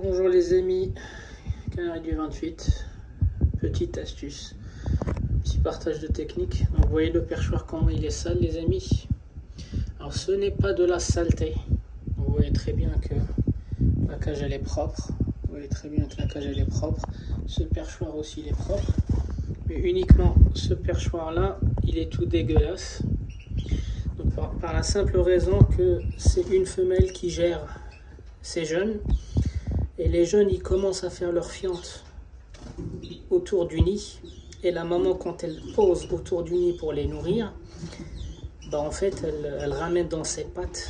Bonjour les amis, Canari du 28, petite astuce, petit partage de technique. Donc vous voyez le perchoir comment il est sale les amis. Alors ce n'est pas de la saleté, vous voyez très bien que la cage elle est propre, ce perchoir aussi il est propre, mais uniquement ce perchoir là il est tout dégueulasse. Donc par la simple raison que c'est une femelle qui gère ses jeunes. Et les jeunes, ils commencent à faire leur fiente autour du nid. Et la maman, quand elle pose autour du nid pour les nourrir, bah en fait, elle ramène dans ses pattes,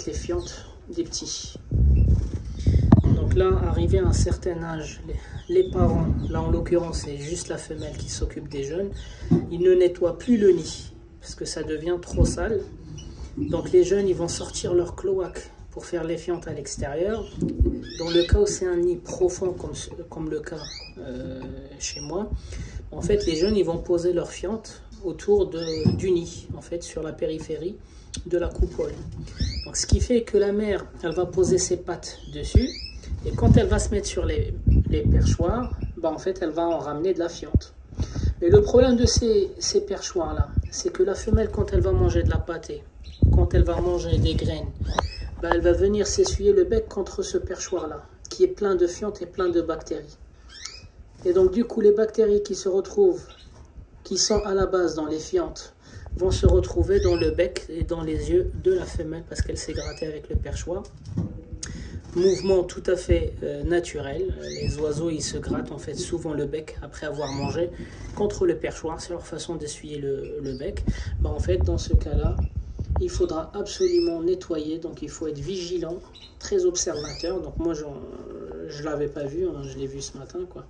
les fientes des petits. Donc là, arrivé à un certain âge, les parents, là en l'occurrence, c'est juste la femelle qui s'occupe des jeunes, ils ne nettoient plus le nid parce que ça devient trop sale. Donc les jeunes, ils vont sortir leur cloaque pour faire les fientes à l'extérieur. Dans le cas où c'est un nid profond comme le cas chez moi, en fait les jeunes ils vont poser leurs fientes autour du nid, en fait sur la périphérie de la coupole. Donc ce qui fait que la mère elle va poser ses pattes dessus et quand elle va se mettre sur les perchoirs, bah, en fait elle va en ramener de la fiente. Mais le problème de ces perchoirs là, c'est que la femelle quand elle va manger de la pâtée, quand elle va manger des graines, bah, elle va venir s'essuyer le bec contre ce perchoir-là, qui est plein de fientes et plein de bactéries. Et donc du coup, les bactéries qui se retrouvent, qui sont à la base dans les fientes, vont se retrouver dans le bec et dans les yeux de la femelle parce qu'elle s'est grattée avec le perchoir. Mouvement tout à fait naturel. Les oiseaux, ils se grattent en fait souvent le bec après avoir mangé contre le perchoir. C'est leur façon d'essuyer le bec. Bah, en fait, dans ce cas-là, il faudra absolument nettoyer, donc il faut être vigilant, très observateur. Donc moi je ne l'avais pas vu, hein, je l'ai vu ce matin quoi.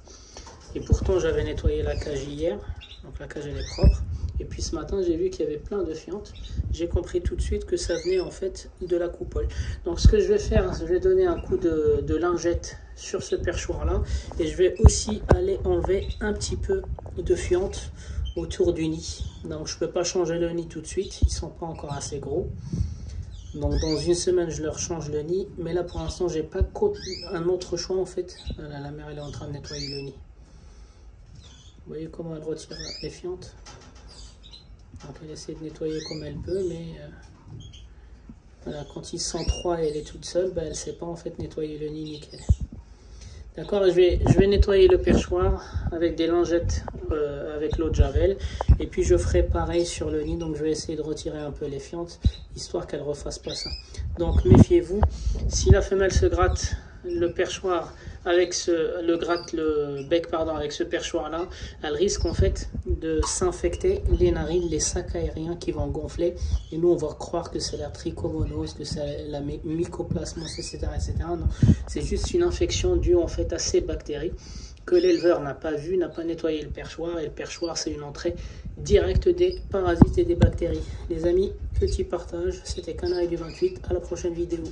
Et pourtant j'avais nettoyé la cage hier, donc la cage elle est propre. Et puis ce matin j'ai vu qu'il y avait plein de fientes. J'ai compris tout de suite que ça venait en fait de la coupole. Donc ce que je vais faire, je vais donner un coup de lingette sur ce perchoir là. Et je vais aussi aller enlever un petit peu de fientes autour du nid. Donc je peux pas changer le nid tout de suite, ils sont pas encore assez gros. Donc dans une semaine je leur change le nid, mais là pour l'instant j'ai pas un autre choix en fait. Voilà, la mère elle est en train de nettoyer le nid. Vous voyez comment elle retire les fientes. Donc elle essaie de nettoyer comme elle peut, mais voilà, quand ils sont trois et elle est toute seule, bah, elle sait pas en fait nettoyer le nid nickel. D'accord, je vais nettoyer le perchoir avec des lingettes avec l'eau de javel. Et puis je ferai pareil sur le nid. Donc je vais essayer de retirer un peu les fientes, histoire qu'elle ne refasse pas ça. Donc méfiez-vous, si la femelle se gratte le perchoir avec le bec pardon, avec ce perchoir là, elle risque en fait de s'infecter les narines, les sacs aériens qui vont gonfler et nous on va croire que c'est la trichomonose, que c'est la mycoplasmose, etc. Non, c'est juste une infection due en fait à ces bactéries que l'éleveur n'a pas vu, n'a pas nettoyé le perchoir, et le perchoir c'est une entrée directe des parasites et des bactéries. Les amis, petit partage, c'était Canari du 28, à la prochaine vidéo.